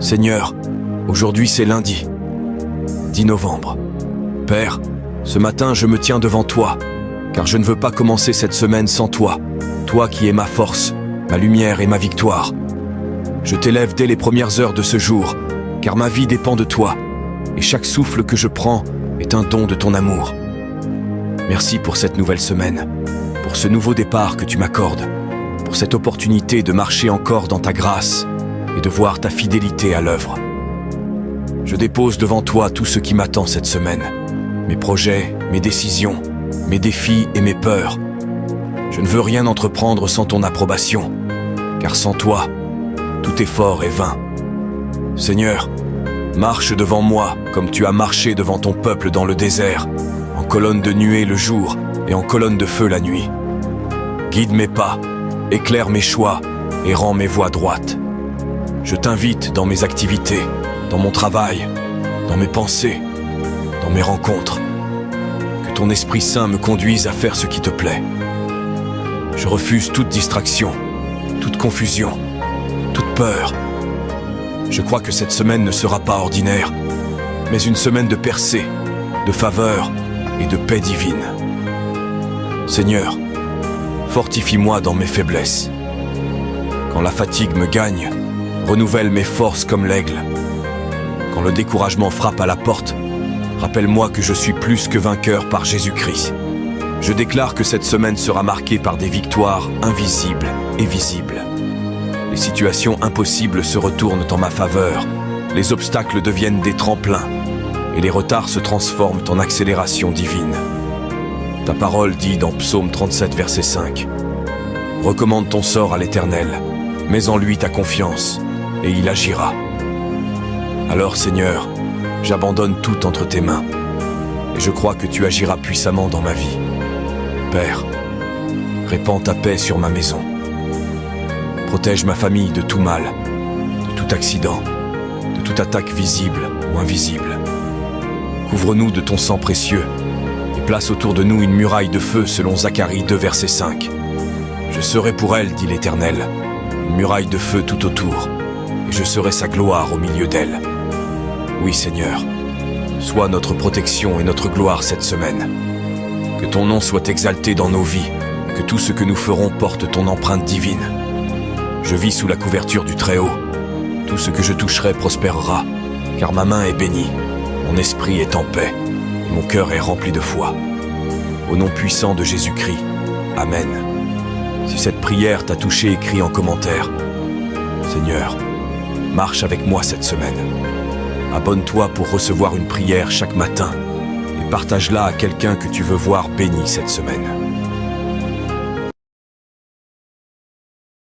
Seigneur, aujourd'hui c'est lundi, 10 novembre. Père, ce matin je me tiens devant toi, car je ne veux pas commencer cette semaine sans toi, toi qui es ma force, ma lumière et ma victoire. Je t'élève dès les premières heures de ce jour, car ma vie dépend de toi, et chaque souffle que je prends est un don de ton amour. Merci pour cette nouvelle semaine, pour ce nouveau départ que tu m'accordes, pour cette opportunité de marcher encore dans ta grâce et de voir ta fidélité à l'œuvre. Je dépose devant toi tout ce qui m'attend cette semaine, mes projets, mes décisions, mes défis et mes peurs. Je ne veux rien entreprendre sans ton approbation, car sans toi, tout effort est vain. Seigneur, marche devant moi comme tu as marché devant ton peuple dans le désert, en colonne de nuée le jour et en colonne de feu la nuit. Guide mes pas, éclaire mes choix et rends mes voies droites. Je t'invite dans mes activités, dans mon travail, dans mes pensées, dans mes rencontres. Que ton Esprit Saint me conduise à faire ce qui te plaît. Je refuse toute distraction, toute confusion, toute peur. Je crois que cette semaine ne sera pas ordinaire, mais une semaine de percée, de faveur et de paix divine. Seigneur, fortifie-moi dans mes faiblesses. Quand la fatigue me gagne, renouvelle mes forces comme l'aigle. Quand le découragement frappe à la porte, rappelle-moi que je suis plus que vainqueur par Jésus-Christ. Je déclare que cette semaine sera marquée par des victoires invisibles et visibles. Les situations impossibles se retournent en ma faveur, les obstacles deviennent des tremplins, et les retards se transforment en accélération divine. Ta parole dit dans Psaume 37, verset 5, « Recommande ton sort à l'Éternel, mets en lui ta confiance, et il agira. » Alors Seigneur, j'abandonne tout entre tes mains, et je crois que tu agiras puissamment dans ma vie. Père, répands ta paix sur ma maison. Protège ma famille de tout mal, de tout accident, de toute attaque visible ou invisible. Couvre-nous de ton sang précieux et place autour de nous une muraille de feu selon Zacharie 2, verset 5. Je serai pour elle, dit l'Éternel, une muraille de feu tout autour, et je serai sa gloire au milieu d'elle. Oui, Seigneur, sois notre protection et notre gloire cette semaine. Que ton nom soit exalté dans nos vies, et que tout ce que nous ferons porte ton empreinte divine. Je vis sous la couverture du Très-Haut. Tout ce que je toucherai prospérera, car ma main est bénie, mon esprit est en paix, et mon cœur est rempli de foi. Au nom puissant de Jésus-Christ, Amen. Si cette prière t'a touché, écris en commentaire. Seigneur, marche avec moi cette semaine. Abonne-toi pour recevoir une prière chaque matin et partage-la à quelqu'un que tu veux voir béni cette semaine.